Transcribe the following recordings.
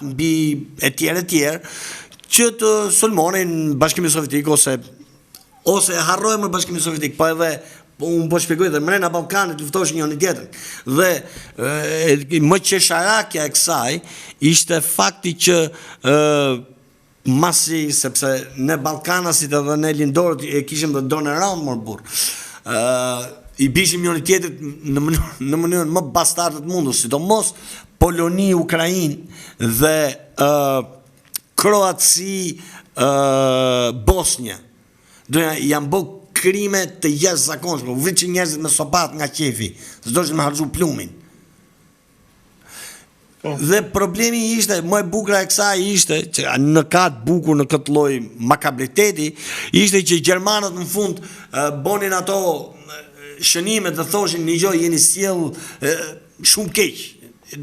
mbi e tjerë, që të sulmonin Bashkimin Sovjetik ose harrojmë Bashkimin Sovjetik, po edhe unë po shpjegoj dhe mrena Ballkanit luftoshin njëri tjetrin. Dhe më qesharakja e kësaj ishte fakti që masi, sepse ne Ballkanasit edhe ne lindorët e kishim dhe dorën e rëndë më burr. I bishim njëri tjetrit në mënyrën më bastarde të mundur, sidomos Poloni, Ukrainë dhe Kroaci, Bosnja. Janë bë krime të jashtëzakonshme, vëçi njerëzit me sopat nga qefi, s'doshin me harxhu plumin. Dhe problemi ishte, më e bukur e kësaj ishte që në katë bukur në këtë lloj makabriteti, ishte që gjermanët në fund bonin ato shënimet dhe thoshin një gjë jeni sjell shumë keq.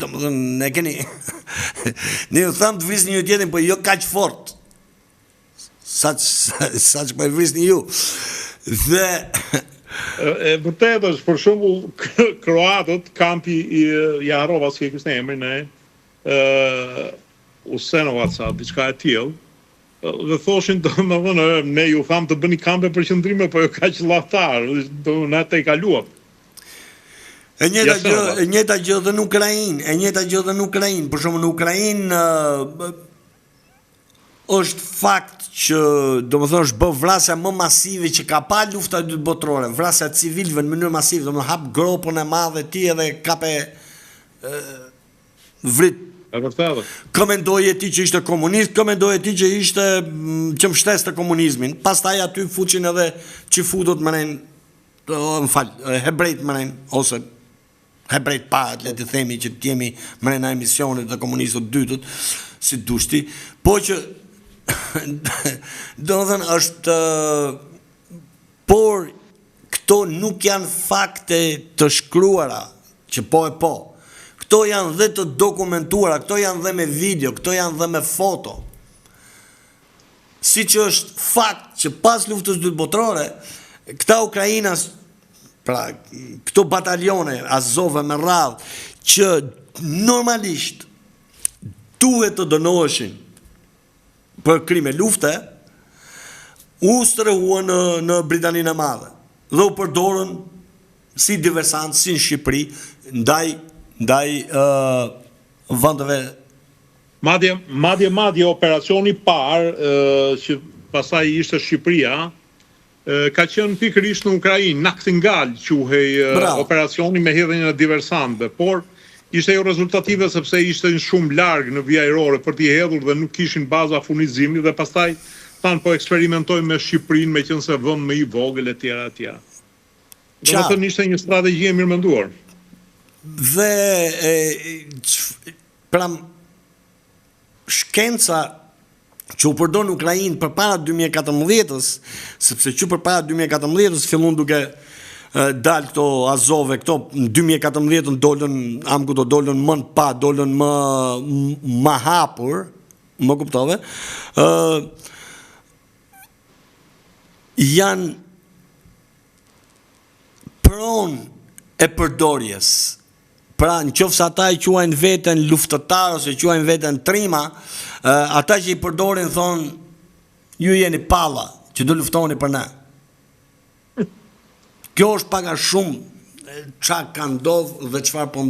Domethënë ne keni ne u tham të vrisni një tjetrin, po jo kaq fort. Sa që po e vrisni ju. Dhe e vërtet është, për shembull, kroatët, kampi i Jarova, si e kishte emrin Usenovac, diçka e tillë, dhe thoshin domethënë ne ju tham të bëni kampe për qëndrime, po jo kaq llaftar, domethënë ata i kaluam. E njëjta gjë dhe në Ukrainë, për shembull në Ukrainë është fakt që domethënë është bë vrasja më masive që ka pa lufta e dytë botërore, vrasja e civilëve në mënyrë masive, domethënë hap gropën e madhe ti edhe kape vrit. Komendoje ti që ishte komunist, komendoje ti që ishte që mbështes të komunizmin. Pastaj aty fuqin edhe që futut mënen, hebrejt mënen, ose hebrejt parët, le të themi që të jemi mrena emisionit dhe komunistët dytët, si dushti, po që do të thënë është por këto nuk janë fakte të shkruara që po e po. Këto janë dhe të dokumentuara, këto janë dhe me video, këto janë dhe me foto. Si që është fakt që pas luftës dytë botërore, këta Ukrainas, pra këto batalione Azove me radhë, që normalisht duhet të dënoheshin për krime lufte, u strehuan në Britaninë e Madhe dhe u përdorën si diversant, si në Shqipëri, ndaj vendeve. Madje operacioni parë që pastaj ishte Shqipëria, ka qenë pikërisht në Ukrainë, Naktingal quhej operacioni me hedhjen e diversantëve, por ishte jo rezultative sepse ishte shumë larg në vija ajrore për t'i hedhur dhe nuk kishin baza furnizimi dhe pastaj thanë po eksperimentojmë me Shqipërinë me qenë se vend më i vogël e tjera e tjera. Domethënë ishte një strategji e mirëmenduar. Dhe pra shkenca që u përdor në Ukrainë përpara 2014-s, sepse që përpara 2014-s fillon duke dalë këto Azove, këto në 2014 dolën më në pa, dolën më hapur, më kuptove, janë pronë e përdorjes. Pra në qoftë se ata i quajnë veten luftëtar ose quajnë veten trima, ata që i përdorin thonë ju jeni palla që do luftoni për ne. Kjo është paga shumë çka ka ndodhur dhe çfarë po ndodh.